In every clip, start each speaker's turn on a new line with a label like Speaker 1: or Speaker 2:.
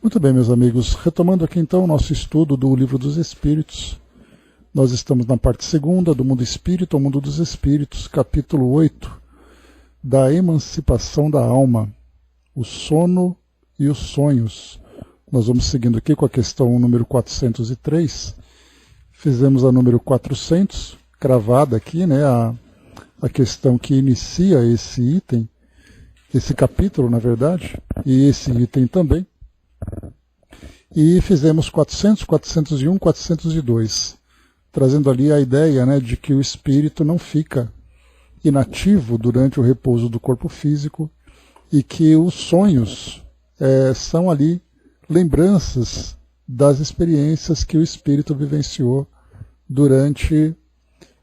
Speaker 1: Muito bem, meus amigos, retomando aqui então o nosso estudo do Livro dos Espíritos. Nós estamos na parte segunda do Mundo Espírito ao Mundo dos Espíritos, capítulo 8, da emancipação da alma, o sono e os sonhos. Nós vamos seguindo aqui com a questão número 403, fizemos a número 400, cravada aqui, né, a questão que inicia esse item, esse capítulo, na verdade, e esse item também. E fizemos 400, 401, 402, trazendo ali a ideia, né, de que o espírito não fica inativo durante o repouso do corpo físico e que os sonhos são ali lembranças das experiências que o espírito vivenciou durante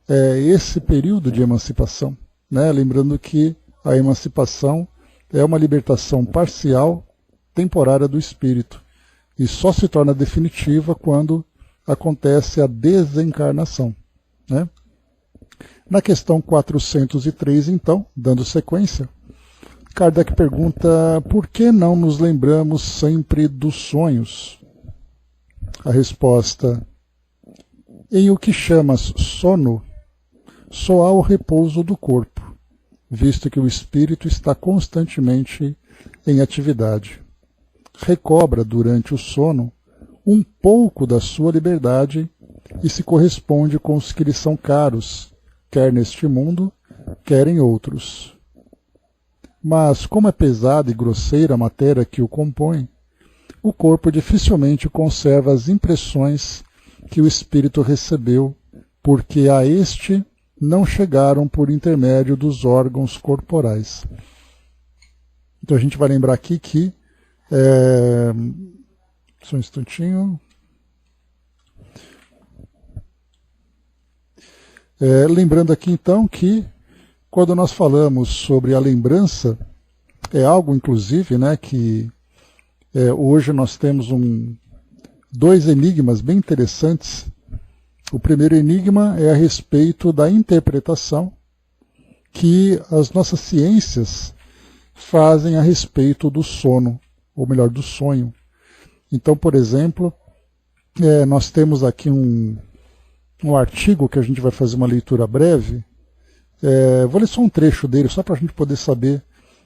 Speaker 1: esse período de emancipação, né? Lembrando que a emancipação é uma libertação parcial, temporária do espírito, e só se torna definitiva quando acontece a desencarnação, né? Na questão 403, então, dando sequência, Kardec pergunta: por que não nos lembramos sempre dos sonhos? A resposta: em o que chamas sono, só há o repouso do corpo, visto que o espírito está constantemente em atividade. Recobra durante o sono um pouco da sua liberdade e se corresponde com os que lhe são caros, quer neste mundo, quer em outros. Mas, como é pesada e grosseira a matéria que o compõe, o corpo dificilmente conserva as impressões que o espírito recebeu, porque a este não chegaram por intermédio dos órgãos corporais. Então a gente vai lembrar aqui que só um instantinho. Lembrando aqui então que quando nós falamos sobre a lembrança, é algo inclusive, né, que hoje nós temos dois enigmas bem interessantes. O primeiro enigma é a respeito da interpretação que as nossas ciências fazem a respeito do sono, ou melhor, do sonho. Então, por exemplo, nós temos aqui um artigo que a gente vai fazer uma leitura breve. Vou ler só um trecho dele, só para a gente poder saber,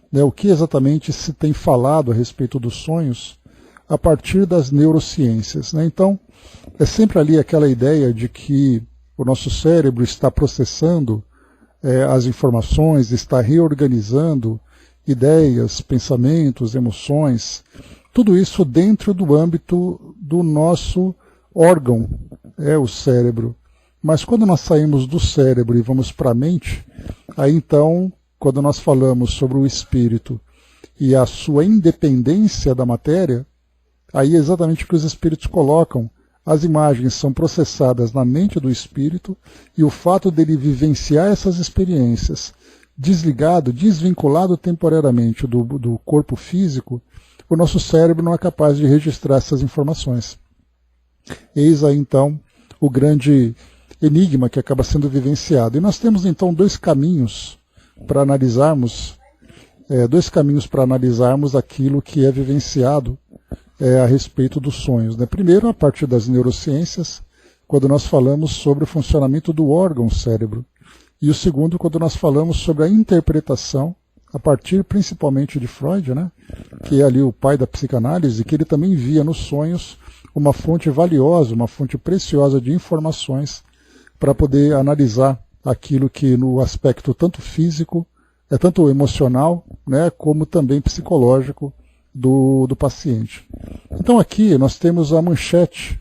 Speaker 1: né, o que exatamente se tem falado a respeito dos sonhos a partir das neurociências, né? Então, é sempre ali aquela ideia de que o nosso cérebro está processando as informações, está reorganizando ideias, pensamentos, emoções, tudo isso dentro do âmbito do nosso órgão, o cérebro. Mas quando nós saímos do cérebro e vamos para a mente, aí então, quando nós falamos sobre o espírito e a sua independência da matéria, aí é exatamente o que os espíritos colocam. As imagens são processadas na mente do espírito e o fato dele vivenciar essas experiências desligado, desvinculado temporariamente do corpo físico, o nosso cérebro não é capaz de registrar essas informações. Eis aí então o grande enigma que acaba sendo vivenciado. E nós temos então dois caminhos para analisarmos aquilo que é vivenciado a respeito dos sonhos, né? Primeiro, a partir das neurociências, quando nós falamos sobre o funcionamento do órgão cérebro. E o segundo, quando nós falamos sobre a interpretação, a partir principalmente de Freud, né, que é ali o pai da psicanálise, que ele também via nos sonhos uma fonte valiosa, uma fonte preciosa de informações para poder analisar aquilo que no aspecto tanto físico, tanto emocional, né, como também psicológico do paciente. Então aqui nós temos a manchete,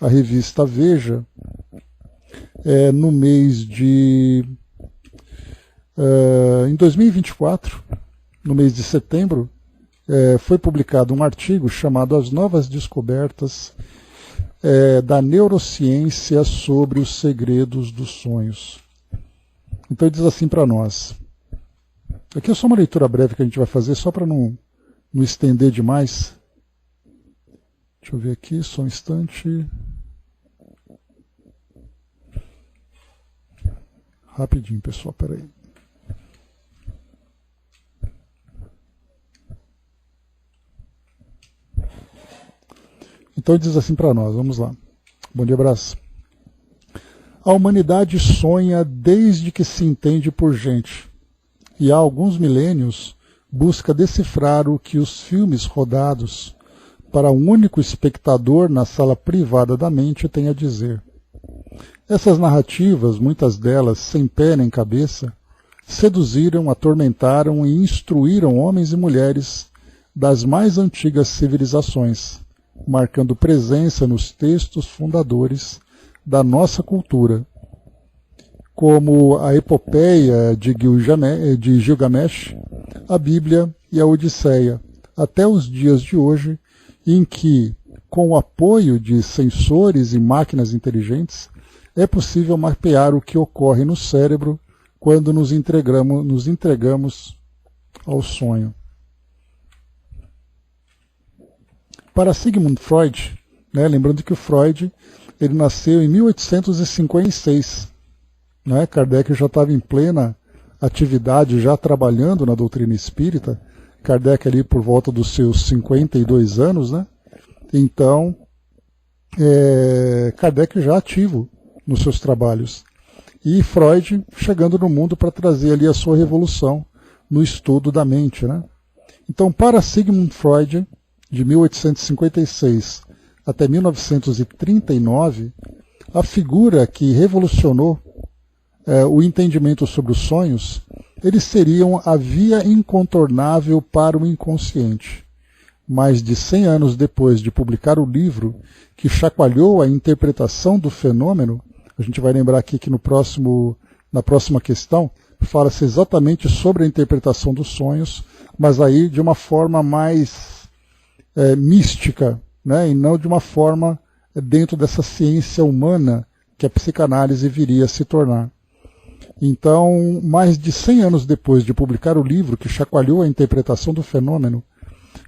Speaker 1: a revista Veja, no mês de... em 2024, no mês de setembro, foi publicado um artigo chamado As Novas Descobertas da Neurociência sobre os Segredos dos Sonhos. Então ele diz assim para nós. Aqui é só uma leitura breve que a gente vai fazer, só para não estender demais. Deixa eu ver aqui, só um instante. Rapidinho, pessoal, peraí. Então diz assim para nós, vamos lá. Bom dia, abraço. A humanidade sonha desde que se entende por gente, e há alguns milênios busca decifrar o que os filmes rodados para um único espectador na sala privada da mente têm a dizer. Essas narrativas, muitas delas sem pé nem cabeça, seduziram, atormentaram e instruíram homens e mulheres das mais antigas civilizações, marcando presença nos textos fundadores da nossa cultura, como a epopeia de Gilgamesh, a Bíblia e a Odisseia, até os dias de hoje, em que, com o apoio de sensores e máquinas inteligentes, é possível mapear o que ocorre no cérebro quando nos entregamos ao sonho. Para Sigmund Freud, lembrando que o Freud ele nasceu em 1856, Kardec já estava em plena atividade, já trabalhando na doutrina espírita, Kardec ali por volta dos seus 52 anos, Então, Kardec já ativo nos seus trabalhos. E Freud chegando no mundo para trazer ali a sua revolução no estudo da mente, Então, para Sigmund Freud, de 1856 até 1939, a figura que revolucionou o entendimento sobre os sonhos, eles seriam a via incontornável para o inconsciente. Mais de 100 anos depois de publicar o livro que chacoalhou a interpretação do fenômeno, a gente vai lembrar aqui que na próxima questão fala-se exatamente sobre a interpretação dos sonhos, mas aí de uma forma mais mística, e não de uma forma dentro dessa ciência humana que a psicanálise viria a se tornar. Então, mais de 100 anos depois de publicar o livro que chacoalhou a interpretação do fenômeno,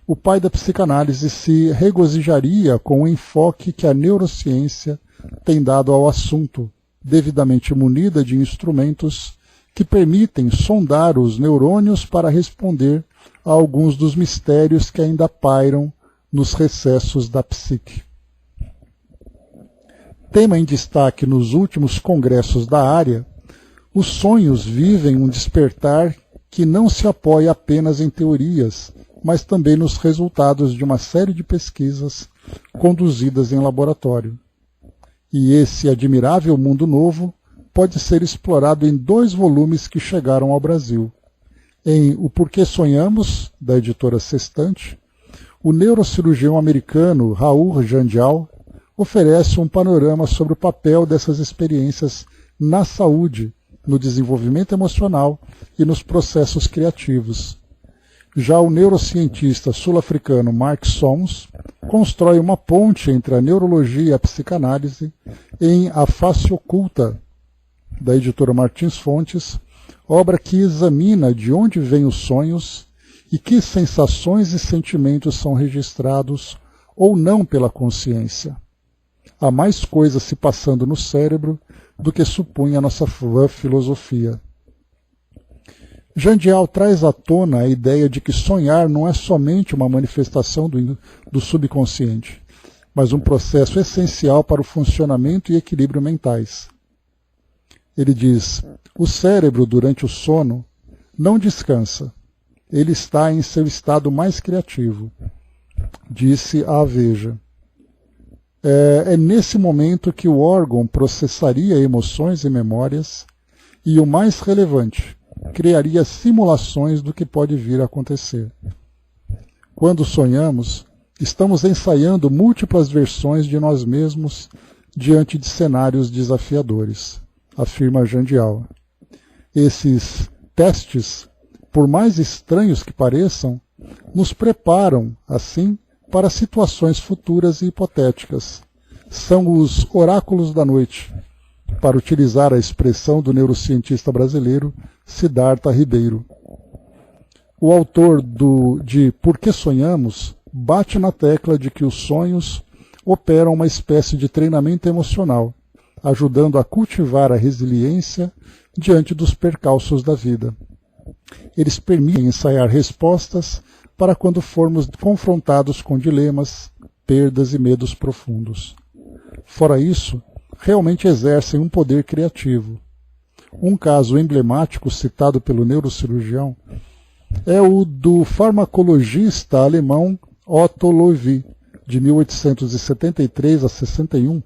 Speaker 1: o pai da psicanálise se regozijaria com o enfoque que a neurociência tem dado ao assunto, devidamente munida de instrumentos que permitem sondar os neurônios para responder a alguns dos mistérios que ainda pairam nos recessos da psique. Tema em destaque nos últimos congressos da área, os sonhos vivem um despertar que não se apoia apenas em teorias, mas também nos resultados de uma série de pesquisas conduzidas em laboratório. E esse admirável mundo novo pode ser explorado em 2 volumes que chegaram ao Brasil. Em O Porquê Sonhamos, da editora Sextante, o neurocirurgião americano Raul Jandial oferece um panorama sobre o papel dessas experiências na saúde, no desenvolvimento emocional e nos processos criativos. Já o neurocientista sul-africano Mark Sons constrói uma ponte entre a neurologia e a psicanálise em A Face Oculta, da editora Martins Fontes, obra que examina de onde vêm os sonhos e que sensações e sentimentos são registrados ou não pela consciência. Há mais coisas se passando no cérebro do que supunha a nossa filosofia. Jandial traz à tona a ideia de que sonhar não é somente uma manifestação do subconsciente, mas um processo essencial para o funcionamento e equilíbrio mentais. Ele diz, o cérebro, durante o sono, não descansa. Ele está em seu estado mais criativo, disse a Veja. É nesse momento que o órgão processaria emoções e memórias e, o mais relevante, criaria simulações do que pode vir a acontecer. Quando sonhamos, estamos ensaiando múltiplas versões de nós mesmos diante de cenários desafiadores, afirma Jandial. Esses testes, por mais estranhos que pareçam, nos preparam, assim, para situações futuras e hipotéticas. São os oráculos da noite, para utilizar a expressão do neurocientista brasileiro Siddhartha Ribeiro. O autor de Por que Sonhamos bate na tecla de que os sonhos operam uma espécie de treinamento emocional, ajudando a cultivar a resiliência diante dos percalços da vida. Eles permitem ensaiar respostas para quando formos confrontados com dilemas, perdas e medos profundos. Fora isso, realmente exercem um poder criativo. Um caso emblemático citado pelo neurocirurgião é o do farmacologista alemão Otto Loewi, de 1873 a 61,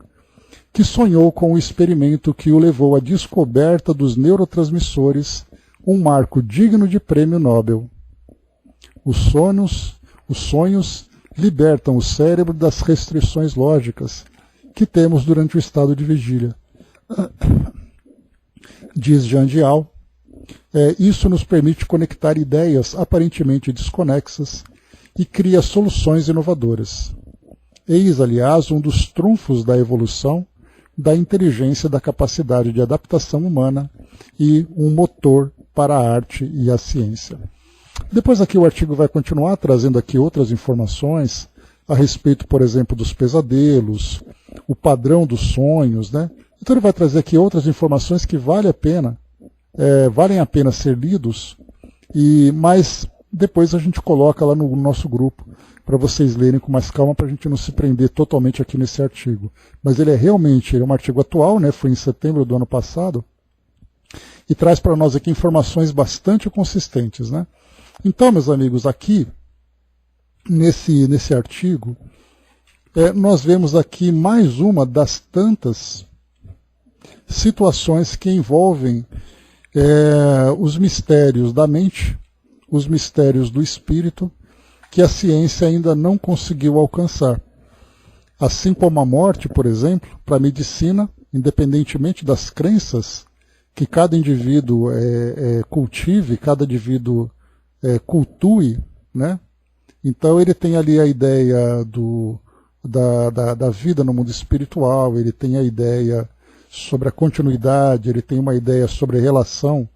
Speaker 1: que sonhou com o experimento que o levou à descoberta dos neurotransmissores, um marco digno de prêmio Nobel. Os sonhos libertam o cérebro das restrições lógicas que temos durante o estado de vigília. Diz Jean Dial, isso nos permite conectar ideias aparentemente desconexas e cria soluções inovadoras. Eis, aliás, um dos trunfos da evolução, da inteligência, da capacidade de adaptação humana e um motor para a arte e a ciência. Depois aqui o artigo vai continuar trazendo aqui outras informações a respeito, por exemplo, dos pesadelos, o padrão dos sonhos, né? Então ele vai trazer aqui outras informações que valem a pena ser lidos, mas depois a gente coloca lá no nosso grupo para vocês lerem com mais calma, para a gente não se prender totalmente aqui nesse artigo. Mas ele é um artigo atual, né? Foi em setembro do ano passado, e traz para nós aqui informações bastante consistentes, né? Então, meus amigos, aqui nesse artigo, nós vemos aqui mais uma das tantas situações que envolvem os mistérios da mente, os mistérios do espírito, que a ciência ainda não conseguiu alcançar. Assim como a morte, por exemplo, para a medicina, independentemente das crenças que cada indivíduo cultive, cada indivíduo cultue, né? Então ele tem ali a ideia da vida no mundo espiritual, ele tem a ideia sobre a continuidade, ele tem uma ideia sobre a relação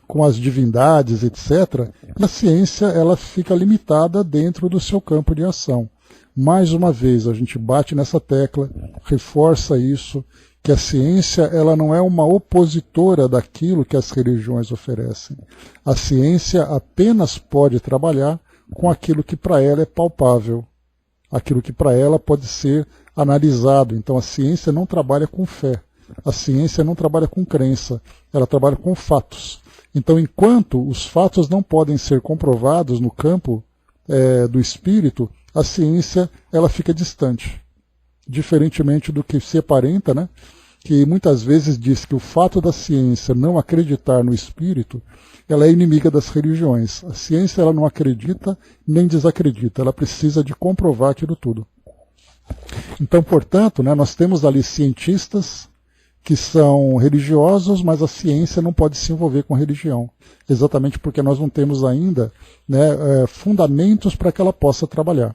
Speaker 1: com as divindades, etc. A ciência ela fica limitada dentro do seu campo de ação. Mais uma vez, a gente bate nessa tecla, reforça isso, que a ciência ela não é uma opositora daquilo que as religiões oferecem. A ciência apenas pode trabalhar com aquilo que para ela é palpável, aquilo que para ela pode ser analisado. Então a ciência não trabalha com fé, a ciência não trabalha com crença, ela trabalha com fatos. Então enquanto os fatos não podem ser comprovados no campo do espírito, a ciência ela fica distante. Diferentemente do que se aparenta, né? Que muitas vezes diz que o fato da ciência não acreditar no espírito, ela é inimiga das religiões. A ciência ela não acredita nem desacredita, ela precisa de comprovar aquilo tudo. Então, portanto, né, nós temos ali cientistas que são religiosos, mas a ciência não pode se envolver com religião, exatamente porque nós não temos ainda, né, fundamentos para que ela possa trabalhar.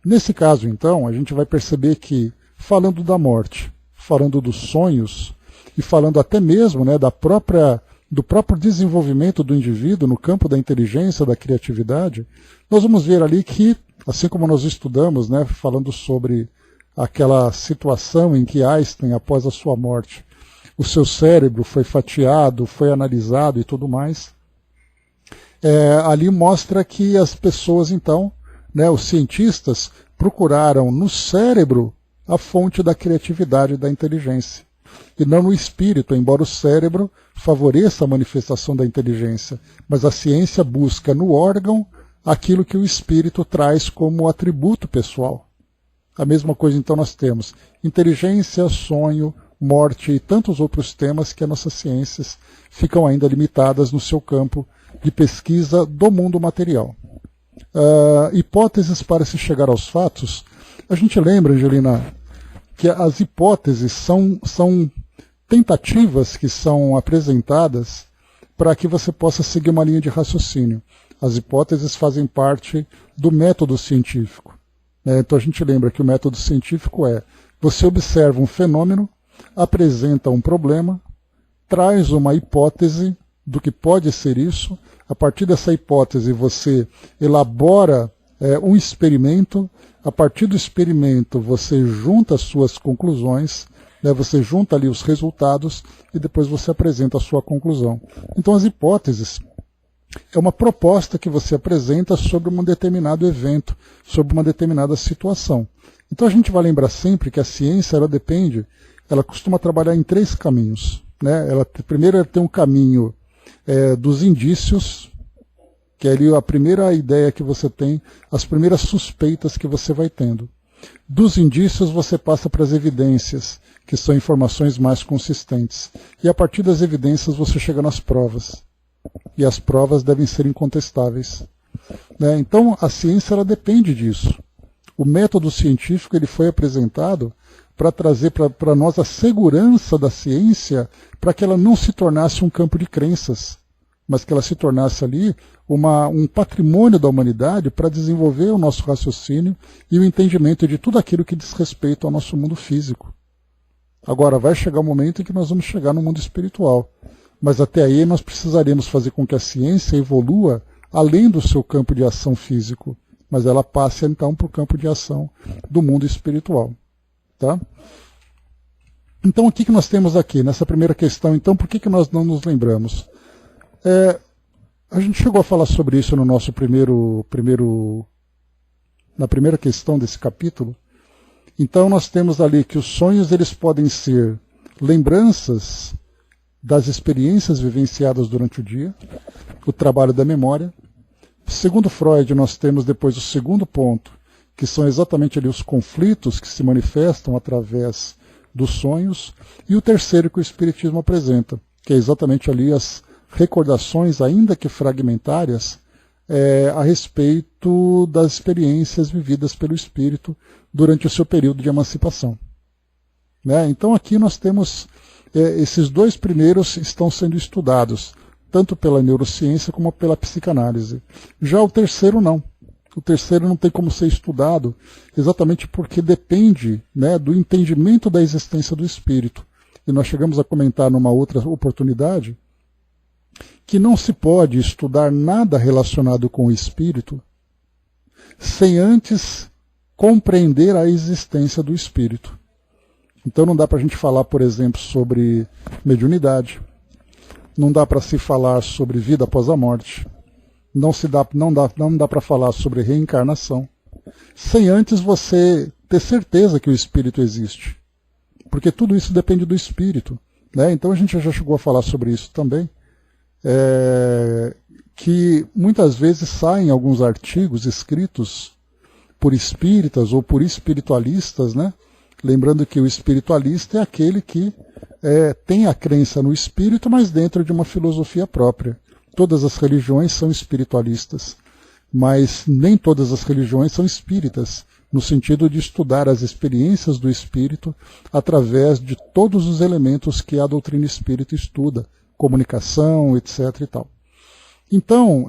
Speaker 1: Nesse caso, então, a gente vai perceber que, falando da morte, falando dos sonhos, e falando até mesmo, né, do próprio desenvolvimento do indivíduo no campo da inteligência, da criatividade, nós vamos ver ali que, assim como nós estudamos, né, falando sobre aquela situação em que Einstein, após a sua morte, o seu cérebro foi fatiado, foi analisado e tudo mais, ali mostra que as pessoas, então, né, os cientistas procuraram no cérebro a fonte da criatividade e da inteligência, e não no espírito, embora o cérebro favoreça a manifestação da inteligência, mas a ciência busca no órgão aquilo que o espírito traz como atributo pessoal. A mesma coisa então nós temos inteligência, sonho, morte e tantos outros temas que as nossas ciências ficam ainda limitadas no seu campo de pesquisa do mundo material. Hipóteses para se chegar aos fatos. A gente lembra, Angelina, que as hipóteses são tentativas que são apresentadas para que você possa seguir uma linha de raciocínio. As hipóteses fazem parte do método científico. Então a gente lembra que o método científico você observa um fenômeno, apresenta um problema, traz uma hipótese do que pode ser isso, a partir dessa hipótese você elabora um experimento, a partir do experimento você junta as suas conclusões, né, você junta ali os resultados e depois você apresenta a sua conclusão. Então as hipóteses, É uma proposta que você apresenta sobre um determinado evento, sobre uma determinada situação. Então a gente vai lembrar sempre que a ciência, ela costuma trabalhar em 3 caminhos, né? Primeiro ela tem um caminho dos indícios, que é ali a primeira ideia que você tem, as primeiras suspeitas que você vai tendo. Dos indícios você passa para as evidências, que são informações mais consistentes. E a partir das evidências você chega nas provas. E as provas devem ser incontestáveis. Né? Então a ciência ela depende disso. O método científico ele foi apresentado para trazer para nós a segurança da ciência, para que ela não se tornasse um campo de crenças, mas que ela se tornasse ali um patrimônio da humanidade para desenvolver o nosso raciocínio e o entendimento de tudo aquilo que diz respeito ao nosso mundo físico. Agora, vai chegar um momento em que nós vamos chegar no mundo espiritual, mas até aí nós precisaremos fazer com que a ciência evolua além do seu campo de ação físico, mas ela passe então para o campo de ação do mundo espiritual. Tá? Então o que nós temos aqui nessa primeira questão? Então por que nós não nos lembramos? A gente chegou a falar sobre isso no nosso na primeira questão desse capítulo. Então nós temos ali que os sonhos eles podem ser lembranças das experiências vivenciadas durante o dia, o trabalho da memória. Segundo Freud, nós temos depois o segundo ponto, que são exatamente ali os conflitos que se manifestam através dos sonhos, e o terceiro que o Espiritismo apresenta, que é exatamente ali as recordações, ainda que fragmentárias, a respeito das experiências vividas pelo espírito durante o seu período de emancipação. Né? Então aqui nós temos, esses 2 primeiros estão sendo estudados, tanto pela neurociência como pela psicanálise. Já o terceiro não. O terceiro não tem como ser estudado, exatamente porque depende, né, do entendimento da existência do espírito. E nós chegamos a comentar numa outra oportunidade que não se pode estudar nada relacionado com o espírito sem antes compreender a existência do espírito. Então não dá para a gente falar, por exemplo, sobre mediunidade, não dá para se falar sobre vida após a morte, não dá para falar sobre reencarnação, sem antes você ter certeza que o espírito existe. Porque tudo isso depende do espírito. Né? Então a gente já chegou a falar sobre isso também, que muitas vezes saem alguns artigos escritos por espíritas ou por espiritualistas, né? Lembrando que o espiritualista é aquele que tem a crença no espírito, mas dentro de uma filosofia própria. Todas as religiões são espiritualistas, mas nem todas as religiões são espíritas, no sentido de estudar as experiências do espírito através de todos os elementos que a doutrina espírita estuda, comunicação, etc. e tal. Então,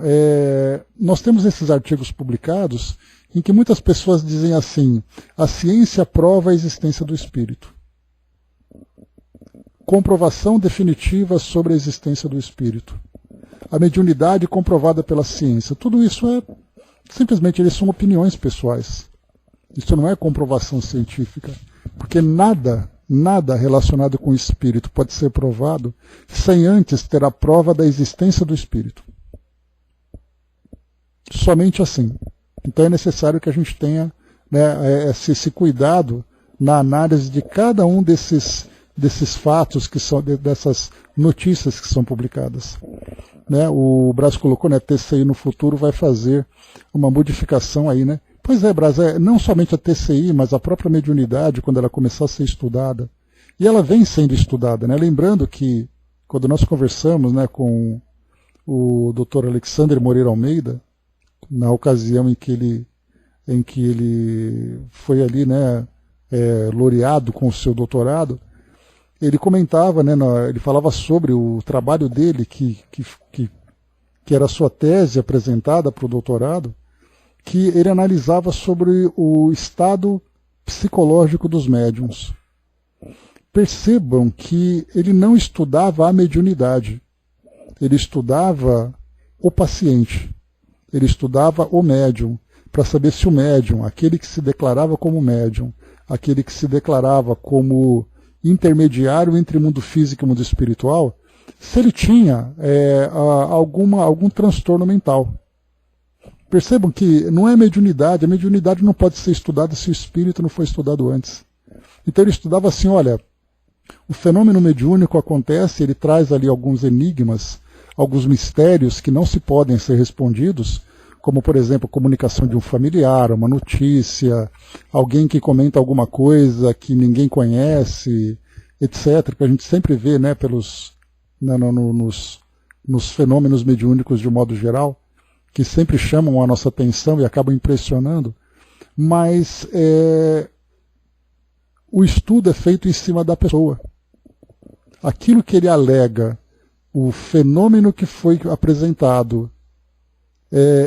Speaker 1: nós temos esses artigos publicados em que muitas pessoas dizem assim: a ciência prova a existência do espírito. Comprovação definitiva sobre a existência do espírito. A mediunidade comprovada pela ciência. Tudo isso simplesmente eles são opiniões pessoais. Isso não é comprovação científica, porque nada relacionado com o espírito pode ser provado sem antes ter a prova da existência do espírito. Somente assim. Então é necessário que a gente tenha, né, esse cuidado na análise de cada um desses fatos, que são dessas notícias que são publicadas. Né? O Braz colocou, né, TCI no futuro vai fazer uma modificação aí, né? Pois é, Braz, não somente a TCI, mas a própria mediunidade, quando ela começar a ser estudada, e ela vem sendo estudada, né? Lembrando que, quando nós conversamos, né, com o Dr. Alexander Moreira Almeida, na ocasião em que ele foi ali, né, laureado com o seu doutorado, ele comentava, né, ele falava sobre o trabalho dele, que era a sua tese apresentada para o doutorado, que ele analisava sobre o estado psicológico dos médiuns. Percebam que ele não estudava a mediunidade, ele estudava o paciente, ele estudava o médium, para saber se o médium, aquele que se declarava como médium, aquele que se declarava como intermediário entre mundo físico e mundo espiritual, se ele tinha algum transtorno mental. Percebam que não é mediunidade, a mediunidade não pode ser estudada se o espírito não foi estudado antes. Então ele estudava assim, olha, o fenômeno mediúnico acontece, ele traz ali alguns enigmas, alguns mistérios que não se podem ser respondidos, como, por exemplo, a comunicação de um familiar, uma notícia, alguém que comenta alguma coisa que ninguém conhece, etc., que a gente sempre vê, né, nos fenômenos mediúnicos de um modo geral, que sempre chamam a nossa atenção e acabam impressionando, mas o estudo é feito em cima da pessoa. Aquilo que ele alega, o fenômeno que foi apresentado,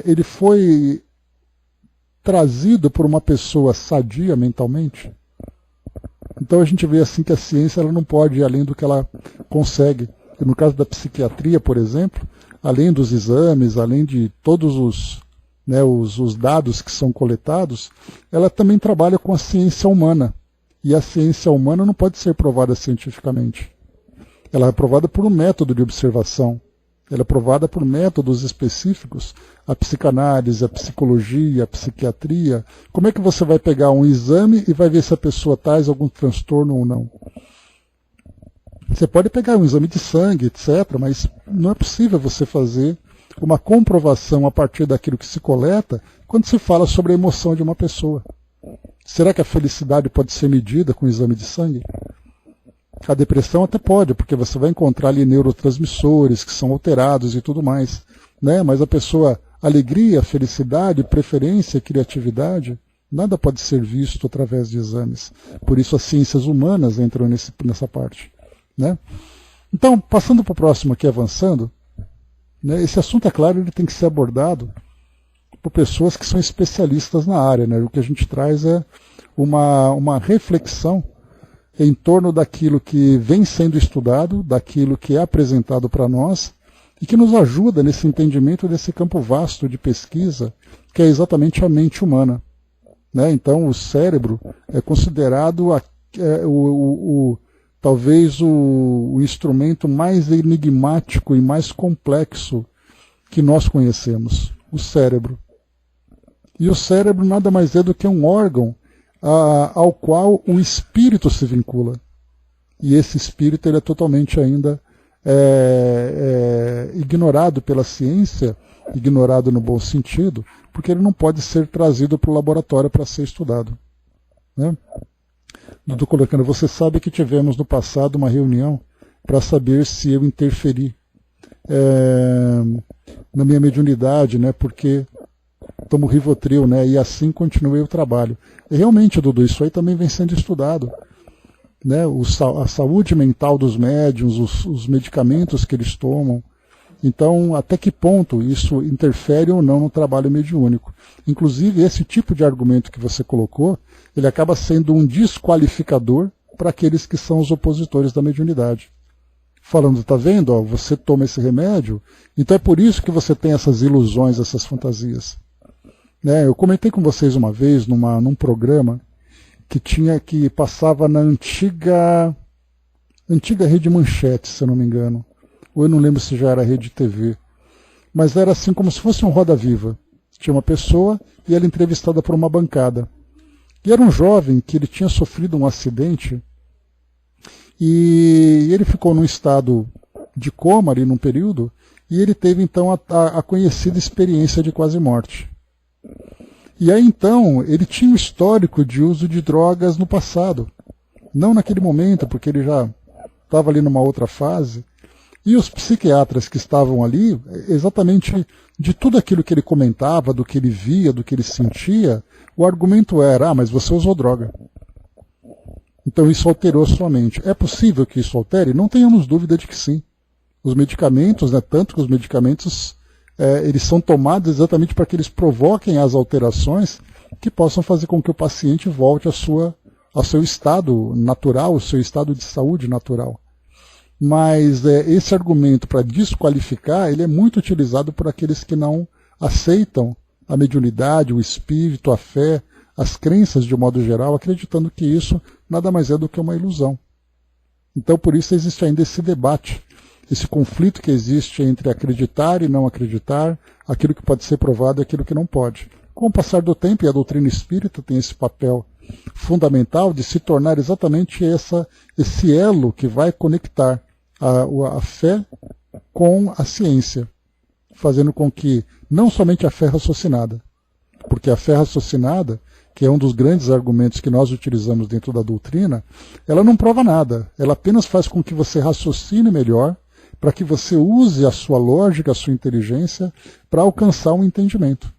Speaker 1: ele foi trazido por uma pessoa sadia mentalmente. Então a gente vê assim que a ciência ela não pode ir além do que ela consegue. E no caso da psiquiatria, por exemplo, além dos exames, além de todos os dados que são coletados, ela também trabalha com a ciência humana. E a ciência humana não pode ser provada cientificamente. Ela é provada por um método de observação. Ela é provada por métodos específicos. A psicanálise, a psicologia, a psiquiatria. Como é que você vai pegar um exame e vai ver se a pessoa traz algum transtorno ou não? Você pode pegar um exame de sangue, etc., mas não é possível você fazer uma comprovação a partir daquilo que se coleta quando se fala sobre a emoção de uma pessoa. Será que a felicidade pode ser medida com o exame de sangue? A depressão até pode, porque você vai encontrar ali neurotransmissores que são alterados e tudo mais, né? Mas a pessoa, alegria, felicidade, preferência, criatividade, nada pode ser visto através de exames. Por isso as ciências humanas entram nessa parte, né? Então, passando para o próximo aqui, avançando, né? Esse assunto, é claro, ele tem que ser abordado por pessoas que são especialistas na área, né? O que a gente traz é uma reflexão em torno daquilo que vem sendo estudado, daquilo que é apresentado para nós e que nos ajuda nesse entendimento desse campo vasto de pesquisa, que é exatamente a mente humana, né? Então o cérebro é considerado talvez o instrumento mais enigmático e mais complexo que nós conhecemos, o cérebro. E o cérebro nada mais é do que um órgão ao qual o espírito se vincula. E esse espírito ele é totalmente ainda ignorado pela ciência, ignorado no bom sentido, porque ele não pode ser trazido para o laboratório para ser estudado, né? Estou colocando, você sabe que tivemos no passado uma reunião para saber se eu interferi na minha mediunidade, né? Porque tomo Rivotril, né? E assim continuei o trabalho. E realmente, Dudu, isso aí também vem sendo estudado, né? A saúde mental dos médiuns, os medicamentos que eles tomam. Então, até que ponto isso interfere ou não no trabalho mediúnico? Inclusive, esse tipo de argumento que você colocou, ele acaba sendo um desqualificador para aqueles que são os opositores da mediunidade. Falando, tá vendo? Ó, você toma esse remédio, então é por isso que você tem essas ilusões, essas fantasias. Né? Eu comentei com vocês uma vez num programa que passava na antiga Rede Manchete, se eu não me engano. Ou eu não lembro se já era Rede TV. Mas era assim como se fosse um Roda Viva. Tinha uma pessoa e ela entrevistada por uma bancada. E era um jovem que ele tinha sofrido um acidente e ele ficou num estado de coma ali num período e ele teve então a conhecida experiência de quase morte. E aí então ele tinha um histórico de uso de drogas no passado. Não naquele momento, porque ele já estava ali numa outra fase. E os psiquiatras que estavam ali, exatamente de tudo aquilo que ele comentava, do que ele via, do que ele sentia, o argumento era, mas você usou droga. Então isso alterou sua mente. É possível que isso altere? Não tenhamos dúvida de que sim. Os medicamentos, né, tanto que os medicamentos eles são tomados exatamente para que eles provoquem as alterações que possam fazer com que o paciente volte ao seu estado natural, ao seu estado de saúde natural. Mas esse argumento para desqualificar, ele é muito utilizado por aqueles que não aceitam a mediunidade, o espírito, a fé, as crenças de um modo geral, acreditando que isso nada mais é do que uma ilusão. Então por isso existe ainda esse debate esse conflito que existe entre acreditar e não acreditar, aquilo que pode ser provado e aquilo que não pode. Com o passar do tempo, e a doutrina espírita tem esse papel fundamental de se tornar exatamente esse elo que vai conectar a fé com a ciência, fazendo com que não somente a fé raciocinada, porque a fé raciocinada, que é um dos grandes argumentos que nós utilizamos dentro da doutrina, ela não prova nada, ela apenas faz com que você raciocine melhor, para que você use a sua lógica, a sua inteligência, para alcançar um entendimento.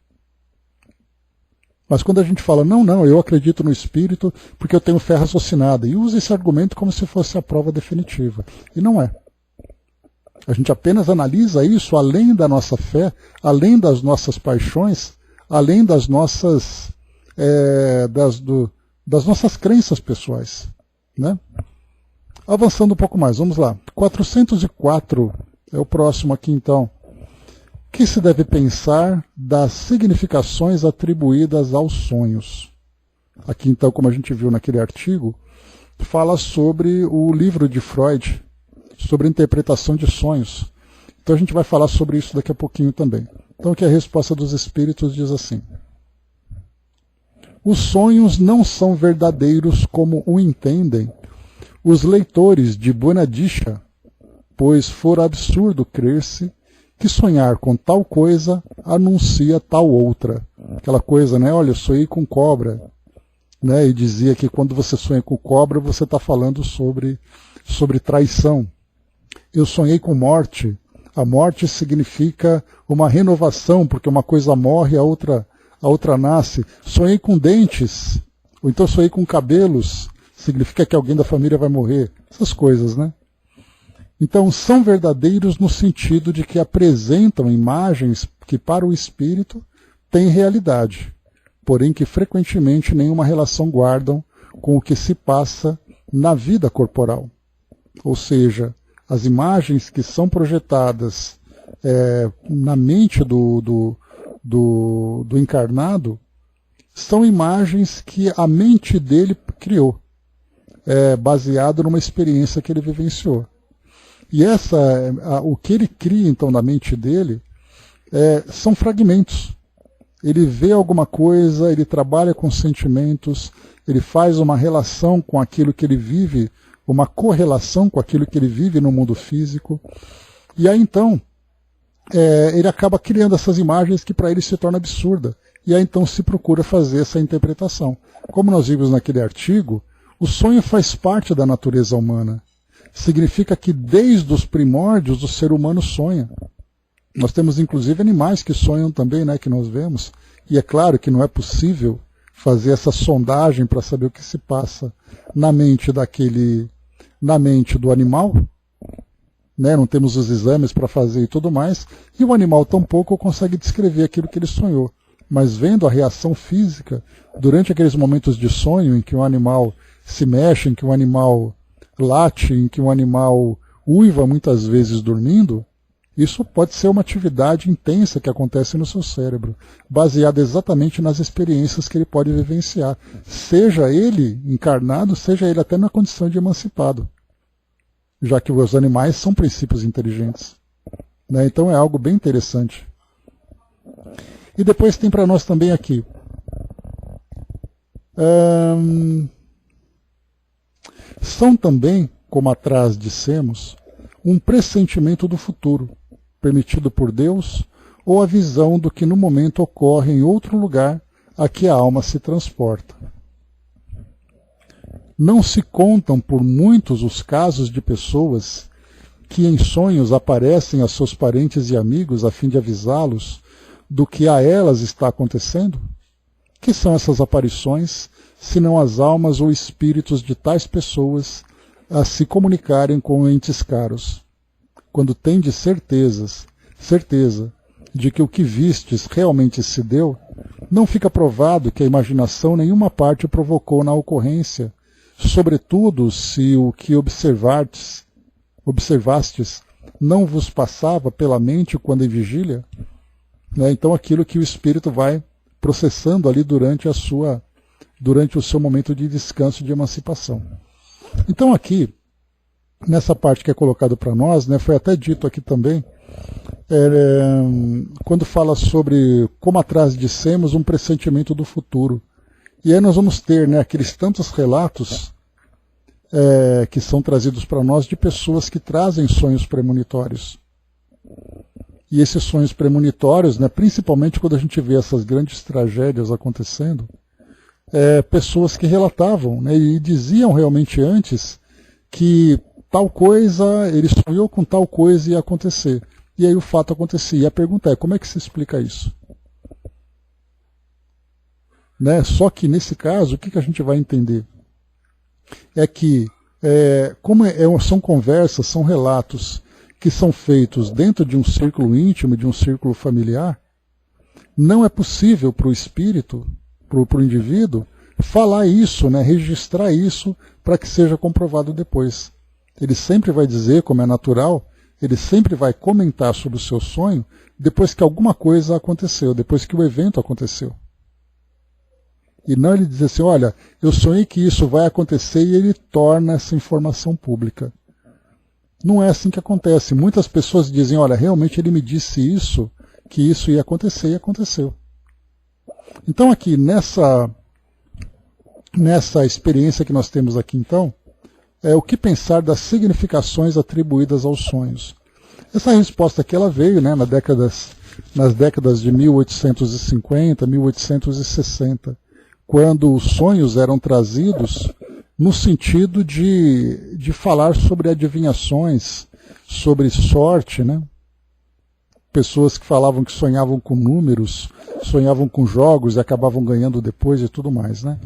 Speaker 1: Mas quando a gente fala, não, eu acredito no espírito porque eu tenho fé raciocinada, e usa esse argumento como se fosse a prova definitiva. E não é. A gente apenas analisa isso além da nossa fé, além das nossas paixões, além das nossas, das nossas crenças pessoais. Né? Avançando um pouco mais, vamos lá. 404 é o próximo aqui então. O que se deve pensar das significações atribuídas aos sonhos? Aqui então, como a gente viu naquele artigo, fala sobre o livro de Freud, sobre a interpretação de sonhos. Então a gente vai falar sobre isso daqui a pouquinho também. Então aqui a resposta dos espíritos diz assim: os sonhos não são verdadeiros como o entendem os leitores de Buenadicha, pois for absurdo crer-se que sonhar com tal coisa anuncia tal outra. Aquela coisa, né? Olha, eu sonhei com cobra. Né? E dizia que quando você sonha com cobra, você está falando sobre traição. Eu sonhei com morte. A morte significa uma renovação, porque uma coisa morre, a outra nasce. Sonhei com dentes, ou então sonhei com cabelos, significa que alguém da família vai morrer. Essas coisas, né? Então, são verdadeiros no sentido de que apresentam imagens que para o espírito têm realidade, porém que frequentemente nenhuma relação guardam com o que se passa na vida corporal. Ou seja, as imagens que são projetadas na mente do encarnado são imagens que a mente dele criou, baseado numa experiência que ele vivenciou. E o que ele cria, então, na mente dele, são fragmentos. Ele vê alguma coisa, ele trabalha com sentimentos, ele faz uma relação com aquilo que ele vive, uma correlação com aquilo que ele vive no mundo físico. E aí, então, ele acaba criando essas imagens que para ele se torna absurda. E aí, então, se procura fazer essa interpretação. Como nós vimos naquele artigo, o sonho faz parte da natureza humana. Significa que desde os primórdios o ser humano sonha. Nós temos inclusive animais que sonham também, né, que nós vemos. E é claro que não é possível fazer essa sondagem para saber o que se passa na mente do animal. Né, não temos os exames para fazer e tudo mais. E o animal tampouco consegue descrever aquilo que ele sonhou. Mas vendo a reação física, durante aqueles momentos de sonho em que o animal se mexe, em que o animal late, em que um animal uiva muitas vezes dormindo, isso pode ser uma atividade intensa que acontece no seu cérebro, baseada exatamente nas experiências que ele pode vivenciar, seja ele encarnado, seja ele até na condição de emancipado, já que os animais são princípios inteligentes. Né? Então é algo bem interessante. E depois tem para nós também aqui são também, como atrás dissemos, um pressentimento do futuro, permitido por Deus, ou a visão do que no momento ocorre em outro lugar a que a alma se transporta. Não se contam por muitos os casos de pessoas que em sonhos aparecem a seus parentes e amigos a fim de avisá-los do que a elas está acontecendo? Que são essas aparições, senão as almas ou espíritos de tais pessoas a se comunicarem com entes caros, quando tendes certeza de que o que vistes realmente se deu, não fica provado que a imaginação nenhuma parte provocou na ocorrência, sobretudo se o que observastes não vos passava pela mente quando em vigília, né? Então aquilo que o espírito vai processando ali durante o seu momento de descanso, de emancipação. Então aqui, nessa parte que é colocado para nós, né, foi até dito aqui também, quando fala sobre como atrás dissemos um pressentimento do futuro. E aí nós vamos ter, né, aqueles tantos relatos que são trazidos para nós de pessoas que trazem sonhos premonitórios. E esses sonhos premonitórios, né, principalmente quando a gente vê essas grandes tragédias acontecendo, pessoas que relatavam, né, e diziam realmente antes que tal coisa, ele sonhou com tal coisa e ia acontecer. E aí o fato acontecia. E a pergunta é, como é que se explica isso? Né? Só que nesse caso, o que a gente vai entender? É que, são conversas, são relatos que são feitos dentro de um círculo íntimo, de um círculo familiar, não é possível para o espírito, para o indivíduo, falar isso, né, registrar isso para que seja comprovado depois. Ele sempre vai dizer, como é natural, ele sempre vai comentar sobre o seu sonho depois que alguma coisa aconteceu, depois que o evento aconteceu. E não ele dizer assim, olha, eu sonhei que isso vai acontecer e ele torna essa informação pública. Não é assim que acontece. Muitas pessoas dizem, olha, realmente ele me disse isso, que isso ia acontecer e aconteceu. Então aqui, nessa experiência que nós temos aqui então, o que pensar das significações atribuídas aos sonhos? Essa resposta aqui ela veio, né, nas décadas de 1850, 1860, quando os sonhos eram trazidos no sentido de falar sobre adivinhações, sobre sorte, né? Pessoas que falavam que sonhavam com números, sonhavam com jogos e acabavam ganhando depois e tudo mais, né?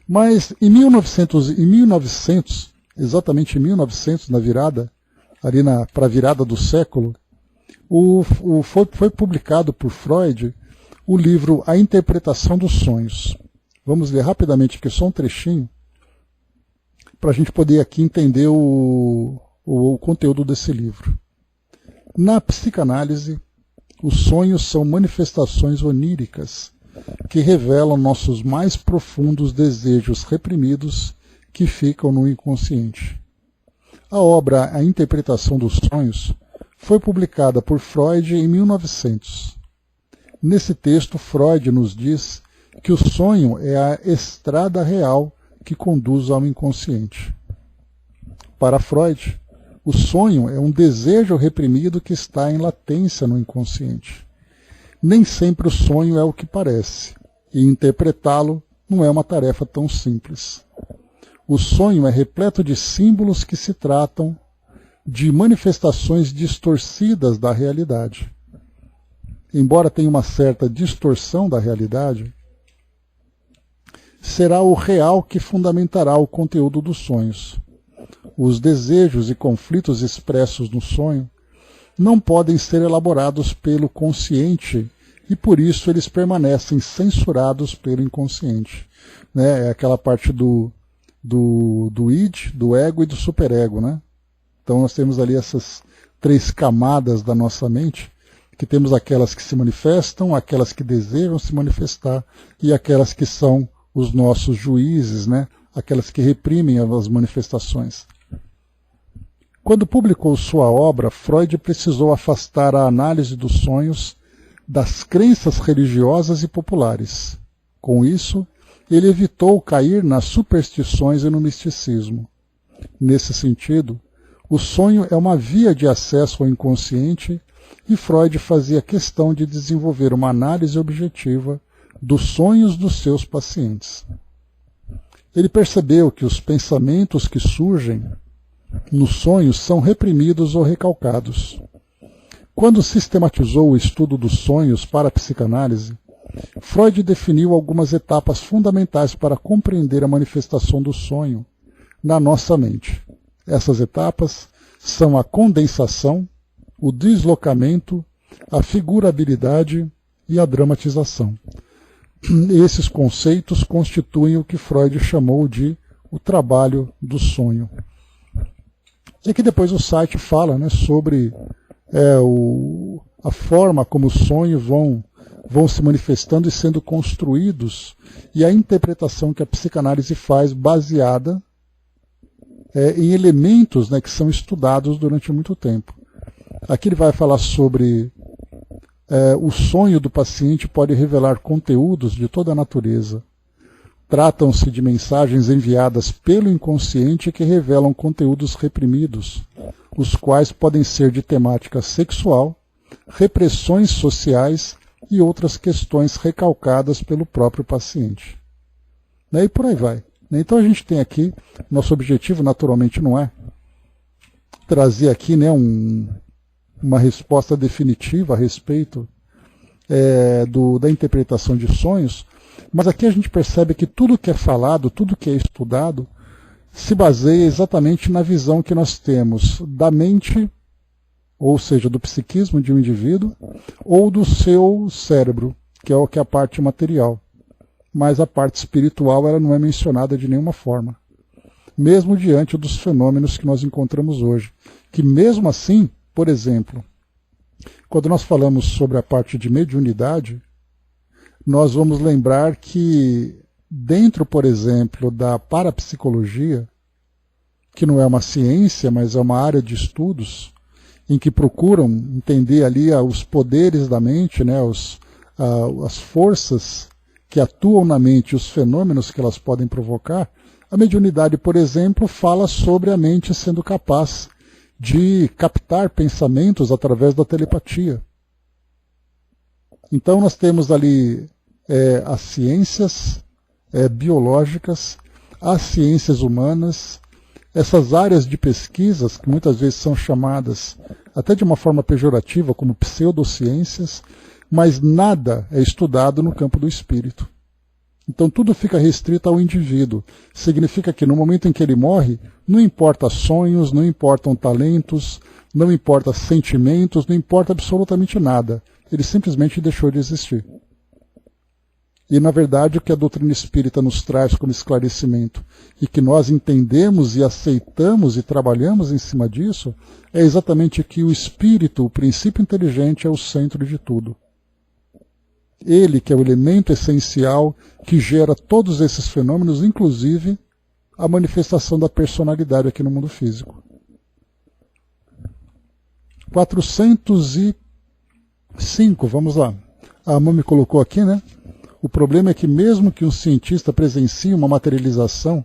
Speaker 1: Mas em 1900, exatamente em 1900, na virada, ali para a virada do século, foi publicado por Freud o livro A Interpretação dos Sonhos. Vamos ler rapidamente aqui só um trechinho, para a gente poder aqui entender o conteúdo desse livro. Na psicanálise, os sonhos são manifestações oníricas que revelam nossos mais profundos desejos reprimidos que ficam no inconsciente. A obra A Interpretação dos Sonhos foi publicada por Freud em 1900. Nesse texto, Freud nos diz que o sonho é a estrada real que conduz ao inconsciente. Para Freud, o sonho é um desejo reprimido que está em latência no inconsciente. Nem sempre o sonho é o que parece, e interpretá-lo não é uma tarefa tão simples. O sonho é repleto de símbolos que se tratam de manifestações distorcidas da realidade. Embora tenha uma certa distorção da realidade, será o real que fundamentará o conteúdo dos sonhos. Os desejos e conflitos expressos no sonho não podem ser elaborados pelo consciente e por isso eles permanecem censurados pelo inconsciente. Né? É aquela parte do id, do ego e do superego. Né? Então nós temos ali essas 3 camadas da nossa mente, que temos aquelas que se manifestam, aquelas que desejam se manifestar e aquelas que são os nossos juízes, né? Aquelas que reprimem as manifestações. Quando publicou sua obra, Freud precisou afastar a análise dos sonhos das crenças religiosas e populares. Com isso, ele evitou cair nas superstições e no misticismo. Nesse sentido, o sonho é uma via de acesso ao inconsciente e Freud fazia questão de desenvolver uma análise objetiva dos sonhos dos seus pacientes. Ele percebeu que os pensamentos que surgem nos sonhos são reprimidos ou recalcados. Quando sistematizou o estudo dos sonhos para a psicanálise, Freud definiu algumas etapas fundamentais para compreender a manifestação do sonho na nossa mente. Essas etapas são a condensação, o deslocamento, a figurabilidade e a dramatização. Esses conceitos constituem o que Freud chamou de o trabalho do sonho. E aqui depois o site fala, né, sobre a forma como os sonhos vão se manifestando e sendo construídos, e a interpretação que a psicanálise faz baseada em elementos, né, que são estudados durante muito tempo. Aqui ele vai falar sobre o sonho do paciente pode revelar conteúdos de toda a natureza. Tratam-se de mensagens enviadas pelo inconsciente que revelam conteúdos reprimidos, os quais podem ser de temática sexual, repressões sociais e outras questões recalcadas pelo próprio paciente. E por aí vai. Então a gente tem aqui, nosso objetivo naturalmente não é trazer aqui, né, uma resposta definitiva a respeito da interpretação de sonhos, mas aqui a gente percebe que tudo que é falado, tudo que é estudado, se baseia exatamente na visão que nós temos da mente, ou seja, do psiquismo de um indivíduo, ou do seu cérebro, que é a parte material. Mas a parte espiritual ela não é mencionada de nenhuma forma. Mesmo diante dos fenômenos que nós encontramos hoje. Que mesmo assim, por exemplo, quando nós falamos sobre a parte de mediunidade, nós vamos lembrar que dentro, por exemplo, da parapsicologia, que não é uma ciência, mas é uma área de estudos, em que procuram entender ali os poderes da mente, né, as forças que atuam na mente e os fenômenos que elas podem provocar, a mediunidade, por exemplo, fala sobre a mente sendo capaz de captar pensamentos através da telepatia. Então nós temos ali as ciências biológicas, as ciências humanas, essas áreas de pesquisas, que muitas vezes são chamadas até de uma forma pejorativa como pseudociências, mas nada é estudado no campo do espírito. Então tudo fica restrito ao indivíduo. Significa que no momento em que ele morre, não importa sonhos, não importam talentos, não importa sentimentos, não importa absolutamente nada. Ele simplesmente deixou de existir. E na verdade o que a doutrina espírita nos traz como esclarecimento, e que nós entendemos e aceitamos e trabalhamos em cima disso, é exatamente que o espírito, o princípio inteligente, é o centro de tudo. Ele que é o elemento essencial que gera todos esses fenômenos, inclusive a manifestação da personalidade aqui no mundo físico. 405, vamos lá. A Mami colocou aqui, né? O problema é que mesmo que um cientista presencie uma materialização,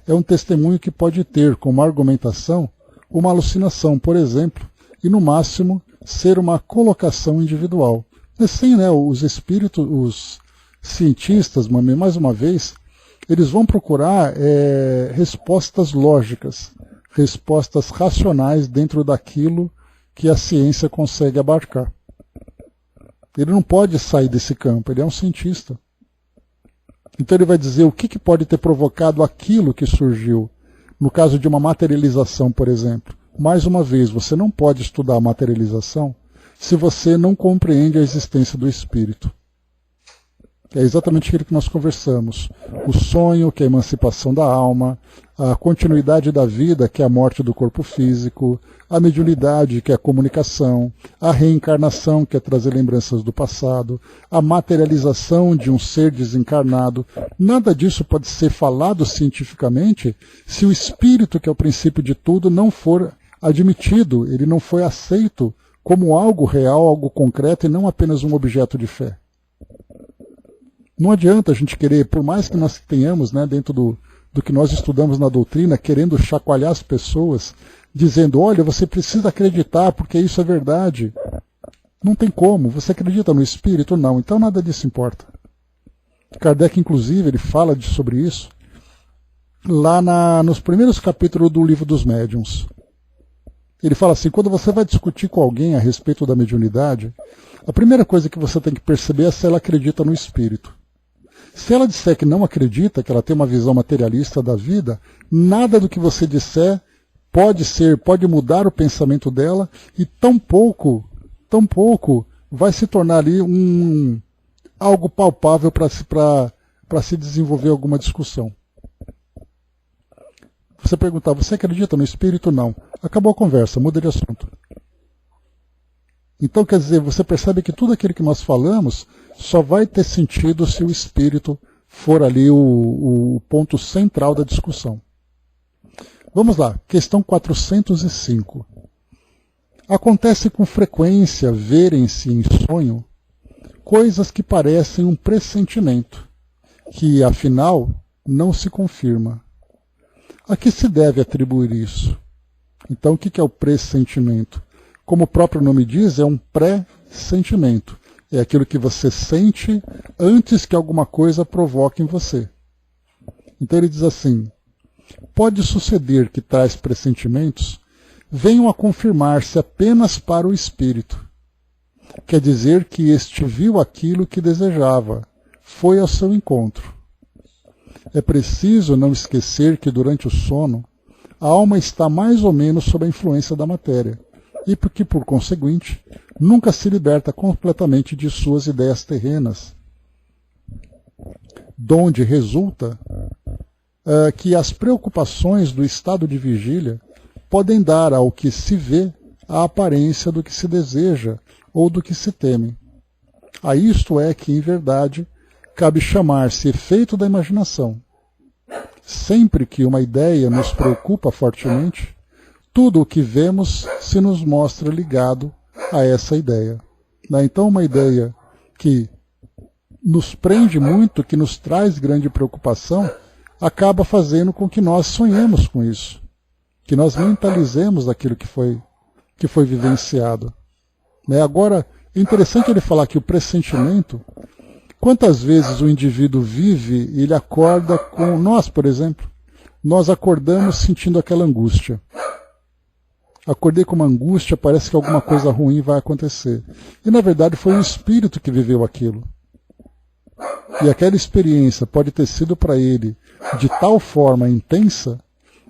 Speaker 1: é um testemunho que pode ter como argumentação uma alucinação, por exemplo, e no máximo ser uma colocação individual. Assim, né, os espíritos, os cientistas, mais uma vez, eles vão procurar respostas lógicas, respostas racionais dentro daquilo que a ciência consegue abarcar. Ele não pode sair desse campo, ele é um cientista. Então ele vai dizer o que pode ter provocado aquilo que surgiu. No caso de uma materialização, por exemplo. Mais uma vez, você não pode estudar a materialização se você não compreende a existência do espírito. É exatamente aquilo que nós conversamos. O sonho, que é a emancipação da alma, a continuidade da vida, que é a morte do corpo físico, a mediunidade, que é a comunicação, a reencarnação, que é trazer lembranças do passado, a materialização de um ser desencarnado. Nada disso pode ser falado cientificamente se o espírito, que é o princípio de tudo, não for admitido, ele não foi aceito como algo real, algo concreto e não apenas um objeto de fé. Não adianta a gente querer, por mais que nós tenhamos, né, dentro do que nós estudamos na doutrina, querendo chacoalhar as pessoas, dizendo, olha, você precisa acreditar porque isso é verdade. Não tem como. Você acredita no espírito? Não. Então nada disso importa. Kardec, inclusive, ele fala sobre isso lá nos primeiros capítulos do Livro dos Médiuns. Ele fala assim, quando você vai discutir com alguém a respeito da mediunidade, a primeira coisa que você tem que perceber é se ela acredita no espírito. Se ela disser que não acredita, que ela tem uma visão materialista da vida, nada do que você disser pode mudar o pensamento dela e tão pouco vai se tornar ali algo palpável para se desenvolver alguma discussão. Você perguntar, você acredita no espírito? Não. Acabou a conversa, muda de assunto. Então, quer dizer, você percebe que tudo aquilo que nós falamos só vai ter sentido se o espírito for ali o ponto central da discussão. Vamos lá, questão 405. Acontece com frequência verem-se em sonho coisas que parecem um pressentimento, que afinal não se confirma. A que se deve atribuir isso? Então, o que é o pressentimento? Como o próprio nome diz, é um pré-sentimento. É aquilo que você sente antes que alguma coisa provoque em você. Então ele diz assim: pode suceder que tais pressentimentos venham a confirmar-se apenas para o espírito. Quer dizer que este viu aquilo que desejava, foi ao seu encontro. É preciso não esquecer que durante o sono, a alma está mais ou menos sob a influência da matéria, e porque, por conseguinte, nunca se liberta completamente de suas ideias terrenas, donde resulta que as preocupações do estado de vigília podem dar ao que se vê a aparência do que se deseja ou do que se teme. A isto é que, em verdade, cabe chamar-se efeito da imaginação. Sempre que uma ideia nos preocupa fortemente, tudo o que vemos se nos mostra ligado a essa ideia. Então, uma ideia que nos prende muito, que nos traz grande preocupação, acaba fazendo com que nós sonhemos com isso, que nós mentalizemos aquilo que foi vivenciado. Agora, é interessante ele falar que o pressentimento, quantas vezes o indivíduo vive e ele acorda com... Nós, por exemplo, nós acordamos sentindo aquela angústia. Acordei com uma angústia, parece que alguma coisa ruim vai acontecer. E, na verdade, foi o espírito que viveu aquilo. E aquela experiência pode ter sido para ele de tal forma intensa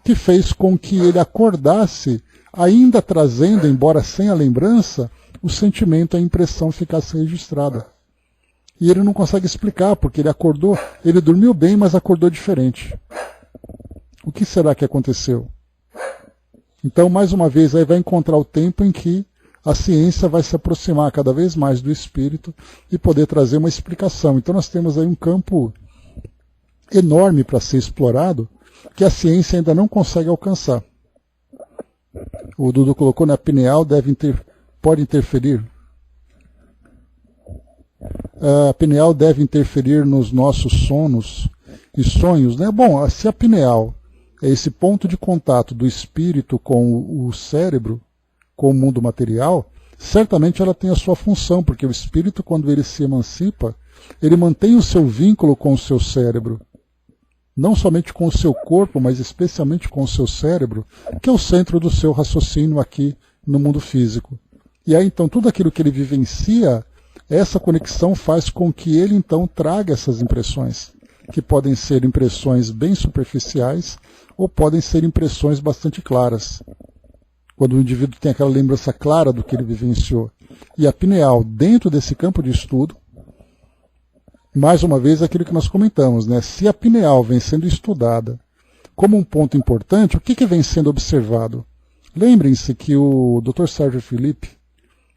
Speaker 1: que fez com que ele acordasse, ainda trazendo, embora sem a lembrança, o sentimento, a impressão ficasse registrada. E ele não consegue explicar, porque ele acordou, ele dormiu bem, mas acordou diferente. O que será que aconteceu? Então, mais uma vez, aí vai encontrar o tempo em que a ciência vai se aproximar cada vez mais do espírito e poder trazer uma explicação. Então nós temos aí um campo enorme para ser explorado, que a ciência ainda não consegue alcançar. O Dudu colocou, né, a pineal pode interferir. A pineal deve interferir nos nossos sonos e sonhos, né? Bom, se a pineal é esse ponto de contato do espírito com o cérebro, com o mundo material, certamente ela tem a sua função, porque o espírito, quando ele se emancipa, ele mantém o seu vínculo com o seu cérebro. Não somente com o seu corpo, mas especialmente com o seu cérebro, que é o centro do seu raciocínio aqui no mundo físico. E aí, então, tudo aquilo que ele vivencia, essa conexão faz com que ele, então, traga essas impressões, que podem ser impressões bem superficiais ou podem ser impressões bastante claras. Quando o indivíduo tem aquela lembrança clara do que ele vivenciou. E a pineal, dentro desse campo de estudo, mais uma vez aquilo que nós comentamos, né? Se a pineal vem sendo estudada como um ponto importante, o que vem sendo observado? Lembrem-se que o Dr. Sérgio Felipe,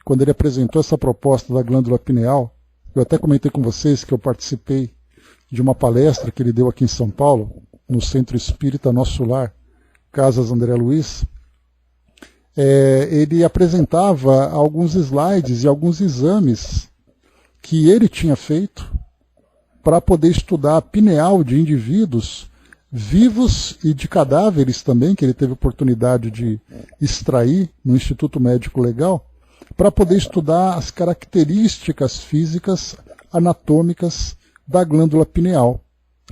Speaker 1: quando ele apresentou essa proposta da glândula pineal, eu até comentei com vocês que eu participei de uma palestra que ele deu aqui em São Paulo, no Centro Espírita Nosso Lar, Casas André Luiz. Ele apresentava alguns slides e alguns exames que ele tinha feito para poder estudar a pineal de indivíduos vivos e de cadáveres também, que ele teve oportunidade de extrair no Instituto Médico Legal, para poder estudar as características físicas anatômicas da glândula pineal.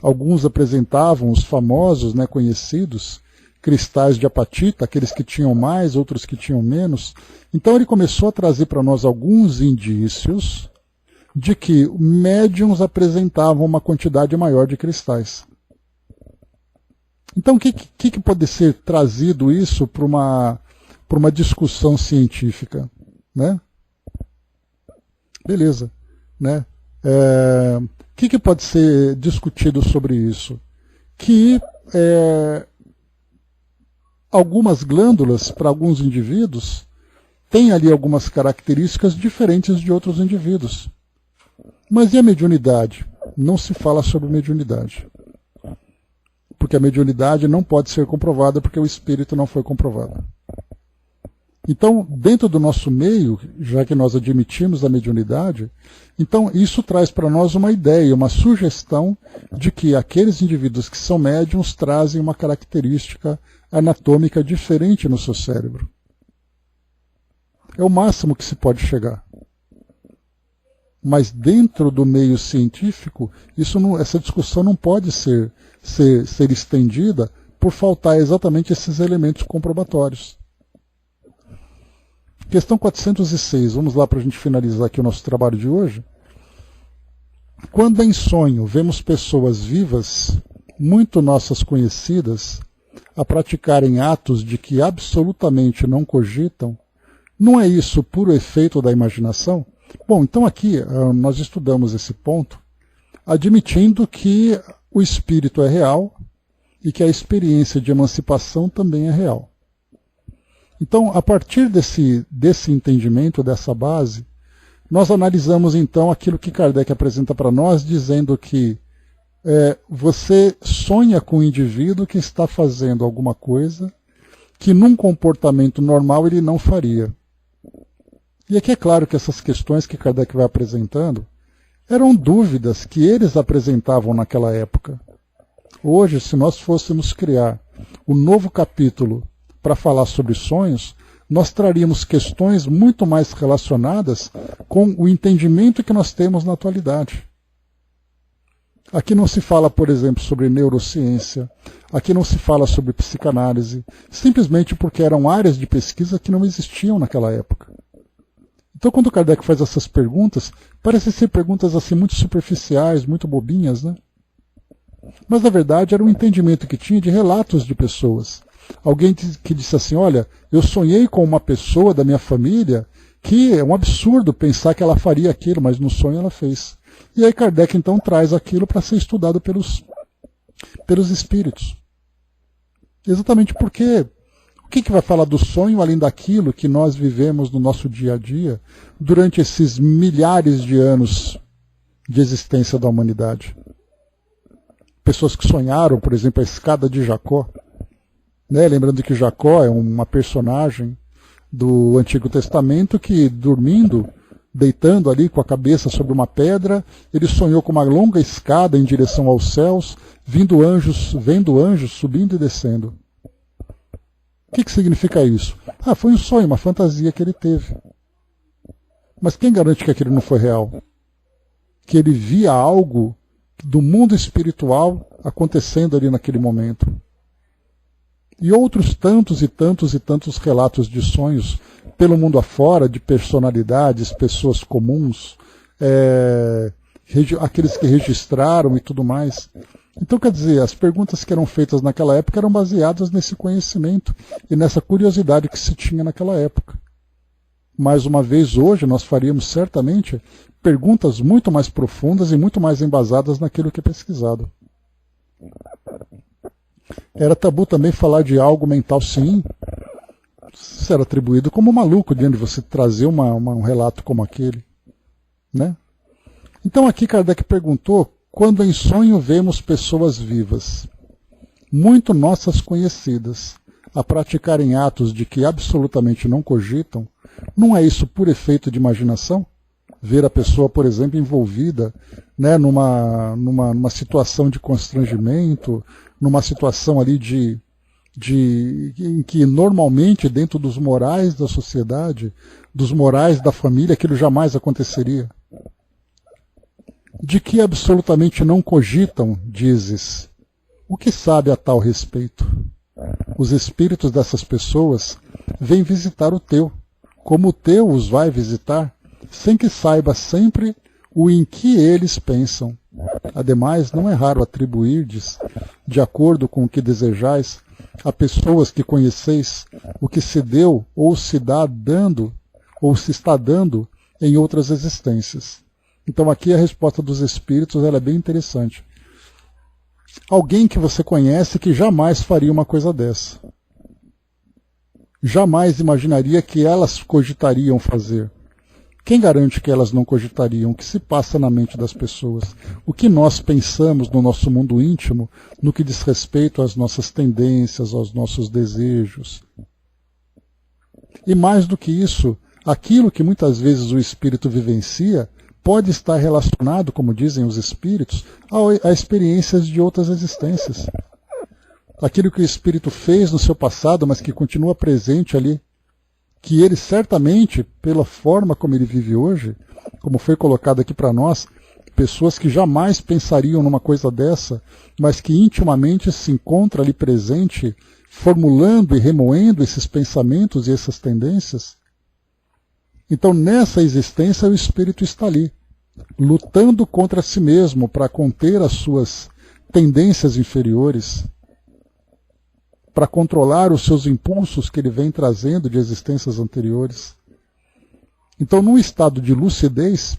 Speaker 1: Alguns apresentavam os famosos, né, conhecidos, cristais de apatita, aqueles que tinham mais, outros que tinham menos. Então ele começou a trazer para nós alguns indícios de que médiums apresentavam uma quantidade maior de cristais. Então o que pode ser trazido isso para uma discussão científica? Né? Beleza. Né? O que pode ser discutido sobre isso? Que algumas glândulas, para alguns indivíduos, têm ali algumas características diferentes de outros indivíduos. Mas e a mediunidade? Não se fala sobre mediunidade. porque a mediunidade não pode ser comprovada porque o espírito não foi comprovado. Então, dentro do nosso meio, já que nós admitimos a mediunidade, então isso traz para nós uma ideia, uma sugestão de que aqueles indivíduos que são médiums trazem uma característica anatômica diferente no seu cérebro. É o máximo que se pode chegar. Mas dentro do meio científico, essa discussão não pode ser estendida por faltar exatamente esses elementos comprobatórios. Questão 406, vamos lá para a gente finalizar aqui o nosso trabalho de hoje. Quando em sonho vemos pessoas vivas, muito nossas conhecidas, a praticarem atos de que absolutamente não cogitam, não é isso puro efeito da imaginação? Bom, então aqui nós estudamos esse ponto, admitindo que o espírito é real e que a experiência de emancipação também é real. Então, a partir desse entendimento, dessa base, nós analisamos então aquilo que Kardec apresenta para nós, dizendo que você sonha com um indivíduo que está fazendo alguma coisa que num comportamento normal ele não faria. E aqui é claro que essas questões que Kardec vai apresentando eram dúvidas que eles apresentavam naquela época. Hoje, se nós fôssemos criar um novo capítulo para falar sobre sonhos, nós traríamos questões muito mais relacionadas com o entendimento que nós temos na atualidade. Aqui não se fala, por exemplo, sobre neurociência, aqui não se fala sobre psicanálise, simplesmente porque eram áreas de pesquisa que não existiam naquela época. Então, quando Kardec faz essas perguntas, parecem ser perguntas assim muito superficiais, muito bobinhas, né? Mas, na verdade, era um entendimento que tinha de relatos de pessoas. Alguém que disse assim, olha, eu sonhei com uma pessoa da minha família que é um absurdo pensar que ela faria aquilo, mas no sonho ela fez. E aí Kardec então traz aquilo para ser estudado pelos espíritos. Exatamente porque o que vai falar do sonho além daquilo que nós vivemos no nosso dia a dia durante esses milhares de anos de existência da humanidade? Pessoas que sonharam, por exemplo, a escada de Jacó. Né? Lembrando que Jacó é uma personagem do Antigo Testamento que, dormindo, deitando ali com a cabeça sobre uma pedra, ele sonhou com uma longa escada em direção aos céus, vendo anjos subindo e descendo. O que significa isso? Foi um sonho, uma fantasia que ele teve. Mas quem garante que aquilo não foi real? Que ele via algo do mundo espiritual acontecendo ali naquele momento. E outros tantos e tantos e tantos relatos de sonhos pelo mundo afora, de personalidades, pessoas comuns, aqueles que registraram e tudo mais. Então, quer dizer, as perguntas que eram feitas naquela época eram baseadas nesse conhecimento e nessa curiosidade que se tinha naquela época. Mais uma vez, hoje, nós faríamos certamente perguntas muito mais profundas e muito mais embasadas naquilo que é pesquisado. Era tabu também falar de algo mental, sim. Isso era atribuído como maluco diante de você trazer um relato como aquele. Né? Então aqui Kardec perguntou, quando em sonho vemos pessoas vivas, muito nossas conhecidas, a praticarem atos de que absolutamente não cogitam, não é isso por efeito de imaginação? Ver a pessoa, por exemplo, envolvida, né, numa situação de constrangimento, numa situação ali em que normalmente dentro dos morais da sociedade, dos morais da família, aquilo jamais aconteceria. De que absolutamente não cogitam, dizes. O que sabe a tal respeito? Os espíritos dessas pessoas vêm visitar o teu, como o teu os vai visitar, sem que saiba sempre o em que eles pensam. Ademais, não é raro atribuirdes, de acordo com o que desejais, a pessoas que conheceis o que se deu ou se dá dando, ou se está dando em outras existências. Então aqui a resposta dos espíritos ela é bem interessante. Alguém que você conhece que jamais faria uma coisa dessa. Jamais imaginaria que elas cogitariam fazer. Quem garante que elas não cogitariam o que se passa na mente das pessoas? O que nós pensamos no nosso mundo íntimo, no que diz respeito às nossas tendências, aos nossos desejos? E mais do que isso, aquilo que muitas vezes o espírito vivencia pode estar relacionado, como dizem os espíritos, a experiências de outras existências. Aquilo que o espírito fez no seu passado, mas que continua presente ali, que ele certamente, pela forma como ele vive hoje, como foi colocado aqui para nós, pessoas que jamais pensariam numa coisa dessa, mas que intimamente se encontra ali presente, formulando e remoendo esses pensamentos e essas tendências. Então, nessa existência, o espírito está ali, lutando contra si mesmo para conter as suas tendências inferiores, para controlar os seus impulsos que ele vem trazendo de existências anteriores. Então, num estado de lucidez,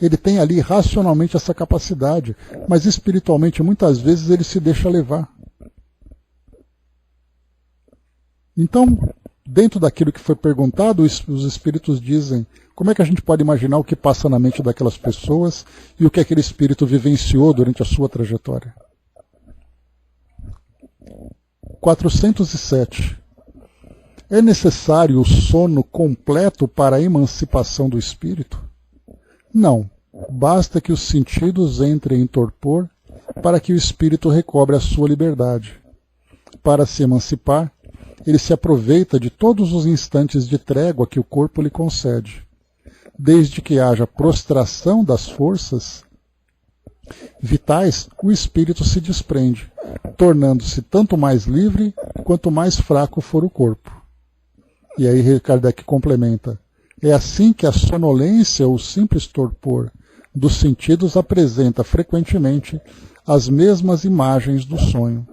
Speaker 1: ele tem ali racionalmente essa capacidade, mas espiritualmente, muitas vezes, ele se deixa levar. Então, dentro daquilo que foi perguntado, os espíritos dizem como é que a gente pode imaginar o que passa na mente daquelas pessoas e o que aquele espírito vivenciou durante a sua trajetória. 407. É necessário o sono completo para a emancipação do espírito? Não. Basta que os sentidos entrem em torpor para que o espírito recobre a sua liberdade. Para se emancipar, ele se aproveita de todos os instantes de trégua que o corpo lhe concede. Desde que haja prostração das forças vitais, o espírito se desprende, tornando-se tanto mais livre quanto mais fraco for o corpo. E aí Kardec complementa: é assim que a sonolência ou o simples torpor dos sentidos apresenta frequentemente as mesmas imagens do sonho.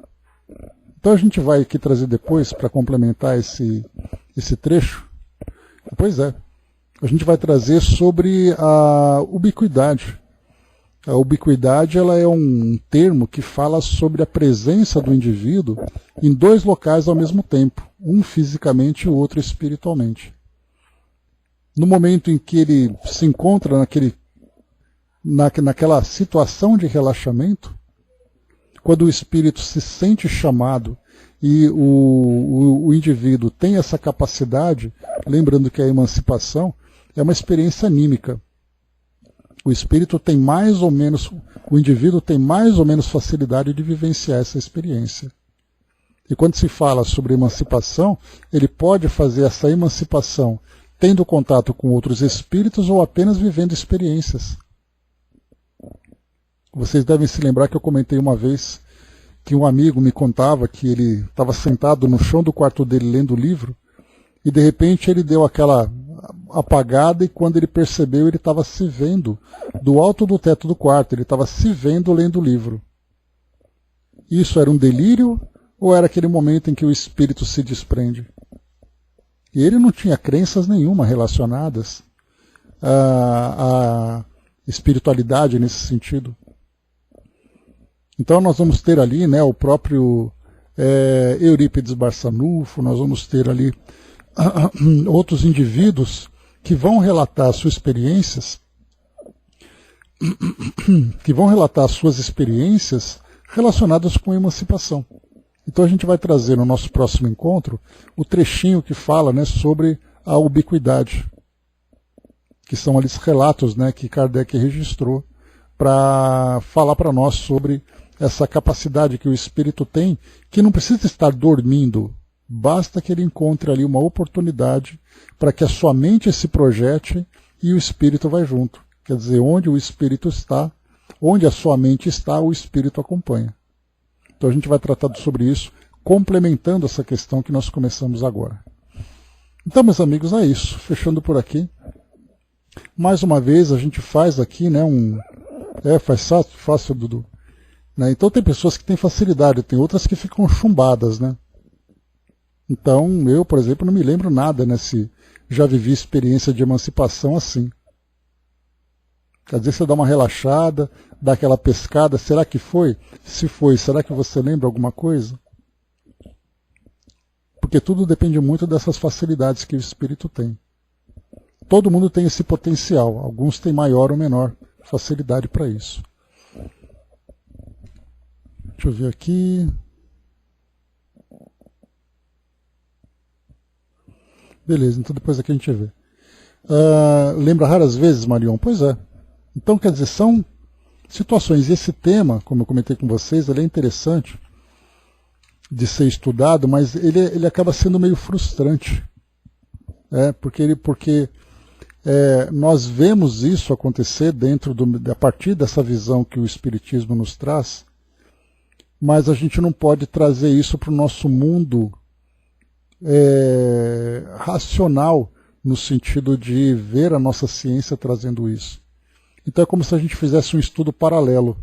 Speaker 1: Então a gente vai aqui trazer depois, para complementar esse trecho, pois é, a gente vai trazer sobre a ubiquidade. A ubiquidade ela é um termo que fala sobre a presença do indivíduo em dois locais ao mesmo tempo, um fisicamente e o outro espiritualmente. No momento em que ele se encontra naquela situação de relaxamento, quando o espírito se sente chamado e o indivíduo tem essa capacidade, lembrando que a emancipação é uma experiência anímica. O espírito tem mais ou menos, o indivíduo tem mais ou menos facilidade de vivenciar essa experiência. E quando se fala sobre emancipação, ele pode fazer essa emancipação tendo contato com outros espíritos ou apenas vivendo experiências. Vocês devem se lembrar que eu comentei uma vez que um amigo me contava que ele estava sentado no chão do quarto dele lendo o livro e de repente ele deu aquela apagada e quando ele percebeu ele estava se vendo do alto do teto do quarto, ele estava se vendo lendo o livro. Isso era um delírio ou era aquele momento em que o espírito se desprende? E ele não tinha crenças nenhuma relacionadas à espiritualidade nesse sentido. Então nós vamos ter ali, né, o próprio Eurípides Barçanufo, nós vamos ter ali outros indivíduos que vão relatar suas experiências, relacionadas com a emancipação. Então a gente vai trazer no nosso próximo encontro o trechinho que fala, né, sobre a ubiquidade, que são ali os relatos, né, que Kardec registrou para falar para nós sobre essa capacidade que o espírito tem, que não precisa estar dormindo, basta que ele encontre ali uma oportunidade para que a sua mente se projete e o espírito vai junto. Quer dizer, onde o espírito está, onde a sua mente está, o espírito acompanha. Então a gente vai tratar sobre isso, complementando essa questão que nós começamos agora. Então, meus amigos, é isso. Fechando por aqui. Mais uma vez, a gente faz aqui, né, faz fácil, Dudu. Né? Então tem pessoas que têm facilidade, tem outras que ficam chumbadas, né? Então, eu, por exemplo, não me lembro nada, né, se já vivi experiência de emancipação assim. Às vezes você dá uma relaxada, dá aquela pescada, será que foi? Se foi, será que você lembra alguma coisa? Porque tudo depende muito dessas facilidades que o espírito tem. todo mundo tem esse potencial, alguns têm maior ou menor facilidade para isso. Deixa eu ver aqui. Beleza, então depois aqui a gente vê. Lembra raras vezes, Marion? Pois é. Então, quer dizer, são situações. E esse tema, como eu comentei com vocês, ele é interessante de ser estudado, mas ele acaba sendo meio frustrante. Porque nós vemos isso acontecer a partir dessa visão que o Espiritismo nos traz, mas a gente não pode trazer isso para o nosso mundo racional, no sentido de ver a nossa ciência trazendo isso. Então é como se a gente fizesse um estudo paralelo,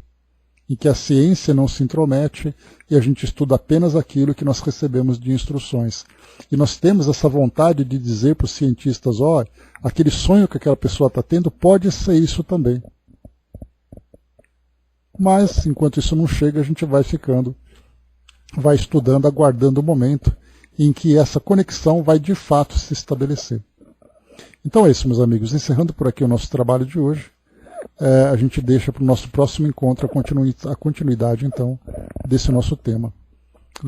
Speaker 1: em que a ciência não se intromete e a gente estuda apenas aquilo que nós recebemos de instruções. E nós temos essa vontade de dizer para os cientistas, aquele sonho que aquela pessoa está tendo pode ser isso também. Mas, enquanto isso não chega, a gente vai estudando, aguardando o momento em que essa conexão vai de fato se estabelecer. Então é isso, meus amigos. Encerrando por aqui o nosso trabalho de hoje, a gente deixa para o nosso próximo encontro a continuidade, então, desse nosso tema.